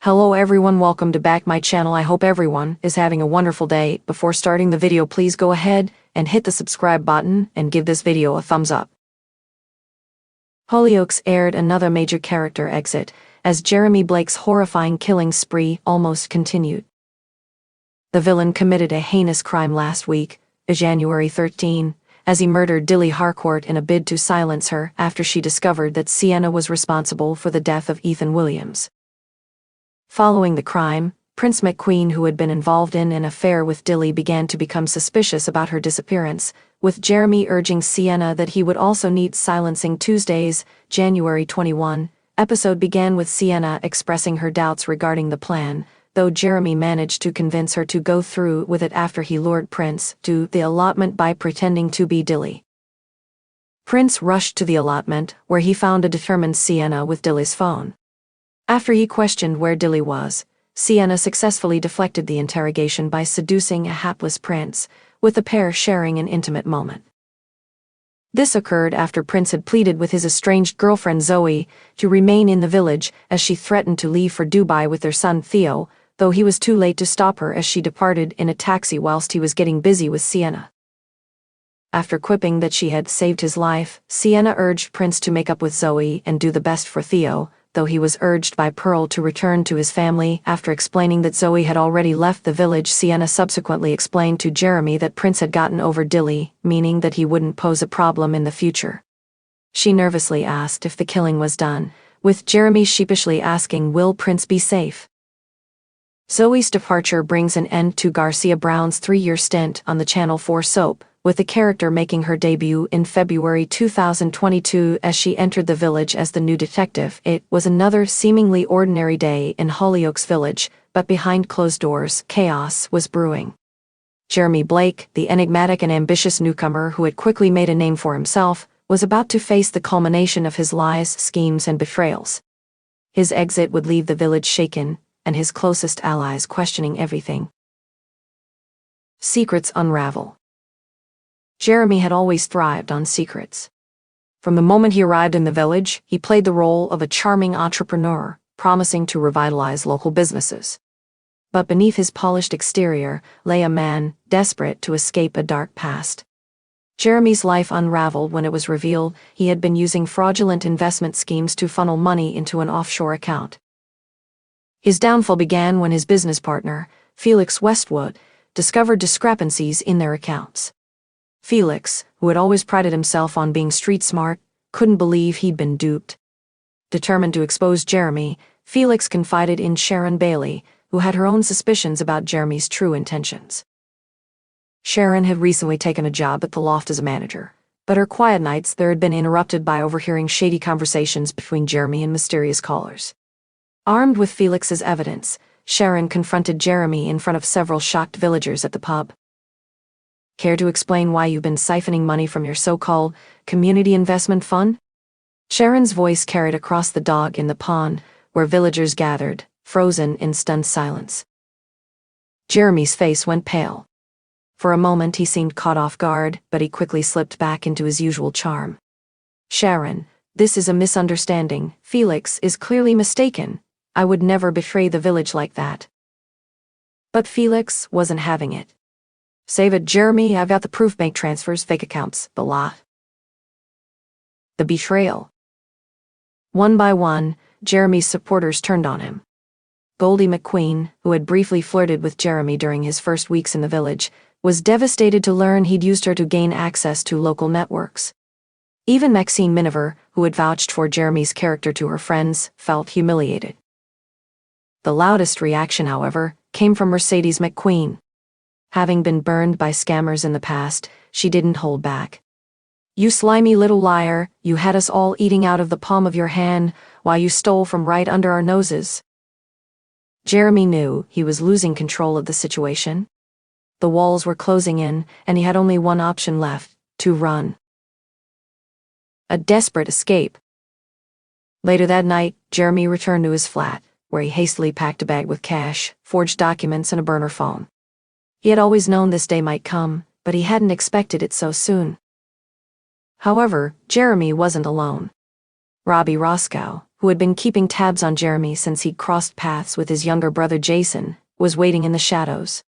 Hello everyone, welcome to back my channel. I hope everyone is having a wonderful day. Before starting the video, please go ahead and hit the subscribe button and give this video a thumbs up. Hollyoaks aired another major character exit as Jeremy Blake's horrifying killing spree almost continued. The villain committed a heinous crime last week, January 13, as he murdered Dilly Harcourt in a bid to silence her after she discovered that Sienna was responsible for the death of Ethan Williams. Following the crime, Prince McQueen, who had been involved in an affair with Dilly, began to become suspicious about her disappearance, with Jeremy urging Sienna that he would also need silencing. Tuesday's January 21 episode began with Sienna expressing her doubts regarding the plan, though Jeremy managed to convince her to go through with it after he lured Prince to the allotment by pretending to be Dilly. Prince rushed to the allotment, where he found a determined Sienna with Dilly's phone. After he questioned where Dilly was, Sienna successfully deflected the interrogation by seducing a hapless Prince, with the pair sharing an intimate moment. This occurred after Prince had pleaded with his estranged girlfriend Zoe to remain in the village as she threatened to leave for Dubai with their son Theo, though he was too late to stop her as she departed in a taxi whilst he was getting busy with Sienna. After quipping that she had saved his life, Sienna urged Prince to make up with Zoe and do the best for Theo, though he was urged by Pearl to return to his family. After explaining that Zoe had already left the village, Sienna subsequently explained to Jeremy that Prince had gotten over Dilly, meaning that he wouldn't pose a problem in the future. She nervously asked if the killing was done, with Jeremy sheepishly asking, "Will Prince be safe?" Zoe's departure brings an end to Garcia Brown's 3-year stint on the Channel 4 soap, with the character making her debut in February 2022 as she entered the village as the new detective. It was another seemingly ordinary day in Hollyoaks village, but behind closed doors, chaos was brewing. Jeremy Blake, the enigmatic and ambitious newcomer who had quickly made a name for himself, was about to face the culmination of his lies, schemes, and betrayals. His exit would leave the village shaken, and his closest allies questioning everything. Secrets unravel. Jeremy had always thrived on secrets. From the moment he arrived in the village, he played the role of a charming entrepreneur, promising to revitalize local businesses. But beneath his polished exterior lay a man desperate to escape a dark past. Jeremy's life unraveled when it was revealed he had been using fraudulent investment schemes to funnel money into an offshore account. His downfall began when his business partner, Felix Westwood, discovered discrepancies in their accounts. Felix, who had always prided himself on being street smart, couldn't believe he'd been duped. Determined to expose Jeremy, Felix confided in Sharon Bailey, who had her own suspicions about Jeremy's true intentions. Sharon had recently taken a job at the loft as a manager, but her quiet nights there had been interrupted by overhearing shady conversations between Jeremy and mysterious callers. Armed with Felix's evidence, Sharon confronted Jeremy in front of several shocked villagers at the pub. "Care to explain why you've been siphoning money from your so-called community investment fund?" Sharon's voice carried across the dog in the pond, where villagers gathered, frozen in stunned silence. Jeremy's face went pale. For a moment he seemed caught off guard, but he quickly slipped back into his usual charm. "Sharon, this is a misunderstanding. Felix is clearly mistaken. I would never betray the village like that." But Felix wasn't having it. "Save it, Jeremy, I've got the proof. Bank transfers, fake accounts, the lot." The betrayal. One by one, Jeremy's supporters turned on him. Goldie McQueen, who had briefly flirted with Jeremy during his first weeks in the village, was devastated to learn he'd used her to gain access to local networks. Even Maxine Miniver, who had vouched for Jeremy's character to her friends, felt humiliated. The loudest reaction, however, came from Mercedes McQueen. Having been burned by scammers in the past, she didn't hold back. "You slimy little liar, you had us all eating out of the palm of your hand while you stole from right under our noses." Jeremy knew he was losing control of the situation. The walls were closing in, and he had only one option left: to run. A desperate escape. Later that night, Jeremy returned to his flat, where he hastily packed a bag with cash, forged documents, and a burner phone. He had always known this day might come, but he hadn't expected it so soon. However, Jeremy wasn't alone. Robbie Roscoe, who had been keeping tabs on Jeremy since he'd crossed paths with his younger brother Jason, was waiting in the shadows.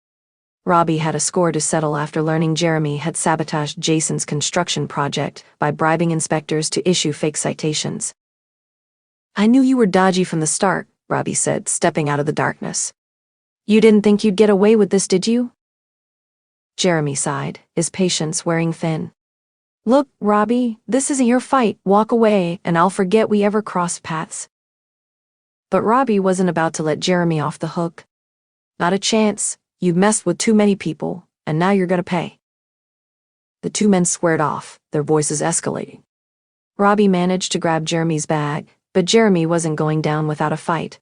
Robbie had a score to settle after learning Jeremy had sabotaged Jason's construction project by bribing inspectors to issue fake citations. "I knew you were dodgy from the start," Robbie said, stepping out of the darkness. "You didn't think you'd get away with this, did you?" Jeremy sighed, his patience wearing thin. "Look, Robbie, this isn't your fight. Walk away, and I'll forget we ever crossed paths." But Robbie wasn't about to let Jeremy off the hook. "Not a chance. You've messed with too many people, and now you're gonna pay." The two men squared off, their voices escalating. Robbie managed to grab Jeremy's bag, but Jeremy wasn't going down without a fight.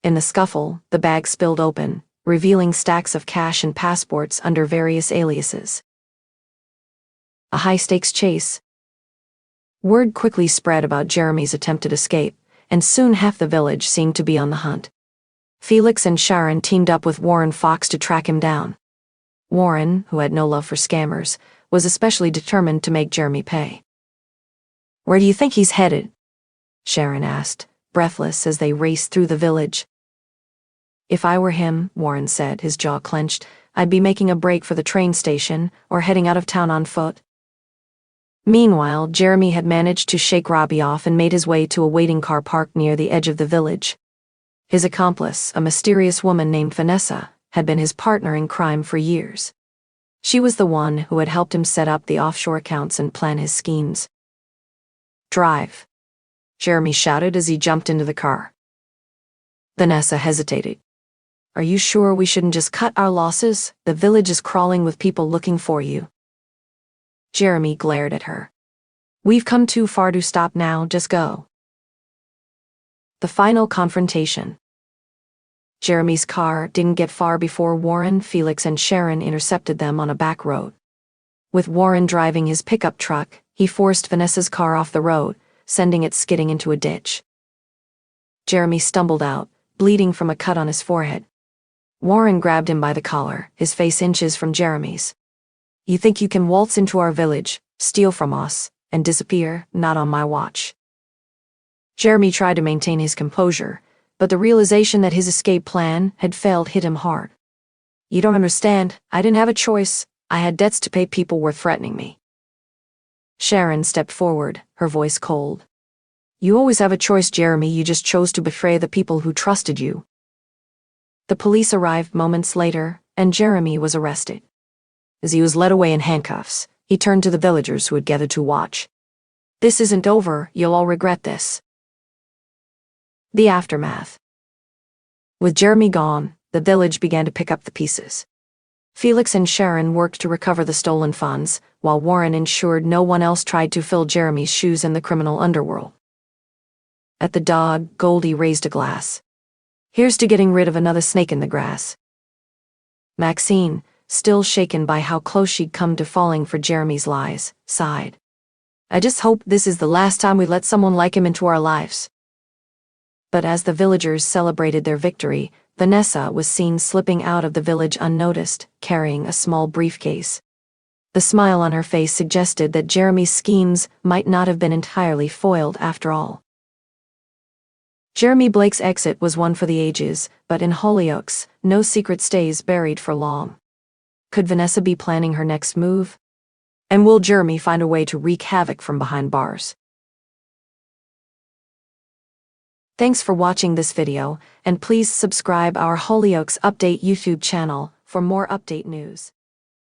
In the scuffle, the bag spilled open, revealing stacks of cash and passports under various aliases. A high-stakes chase. Word quickly spread about Jeremy's attempted escape, and soon half the village seemed to be on the hunt. Felix and Sharon teamed up with Warren Fox to track him down. Warren, who had no love for scammers, was especially determined to make Jeremy pay. "Where do you think he's headed?" Sharon asked, breathless as they raced through the village. "If I were him," Warren said, his jaw clenched, "I'd be making a break for the train station or heading out of town on foot." Meanwhile, Jeremy had managed to shake Robbie off and made his way to a waiting car parked near the edge of the village. His accomplice, a mysterious woman named Vanessa, had been his partner in crime for years. She was the one who had helped him set up the offshore accounts and plan his schemes. "Drive," Jeremy shouted as he jumped into the car. Vanessa hesitated. "Are you sure we shouldn't just cut our losses? The village is crawling with people looking for you." Jeremy glared at her. "We've come too far to stop now, just go." The final confrontation. Jeremy's car didn't get far before Warren, Felix, and Sharon intercepted them on a back road. With Warren driving his pickup truck, he forced Vanessa's car off the road, sending it skidding into a ditch. Jeremy stumbled out, bleeding from a cut on his forehead. Warren grabbed him by the collar, his face inches from Jeremy's. "You think you can waltz into our village, steal from us, and disappear? Not on my watch." Jeremy tried to maintain his composure, but the realization that his escape plan had failed hit him hard. "You don't understand. I didn't have a choice. I had debts to pay. People were threatening me." Sharon stepped forward, her voice cold. "You always have a choice, Jeremy. You just chose to betray the people who trusted you." The police arrived moments later, and Jeremy was arrested. As he was led away in handcuffs, he turned to the villagers who had gathered to watch. "This isn't over. You'll all regret this." The aftermath. With Jeremy gone, the village began to pick up the pieces. Felix and Sharon worked to recover the stolen funds, while Warren ensured no one else tried to fill Jeremy's shoes in the criminal underworld. At the Dog, Goldie raised a glass. "Here's to getting rid of another snake in the grass." Maxine, still shaken by how close she'd come to falling for Jeremy's lies, sighed. "I just hope this is the last time we let someone like him into our lives." But as the villagers celebrated their victory, Vanessa was seen slipping out of the village unnoticed, carrying a small briefcase. The smile on her face suggested that Jeremy's schemes might not have been entirely foiled after all. Jeremy Blake's exit was one for the ages, but in Hollyoaks, no secret stays buried for long. Could Vanessa be planning her next move? And will Jeremy find a way to wreak havoc from behind bars? Thanks for watching this video, and please subscribe our Hollyoaks Update YouTube channel for more update news.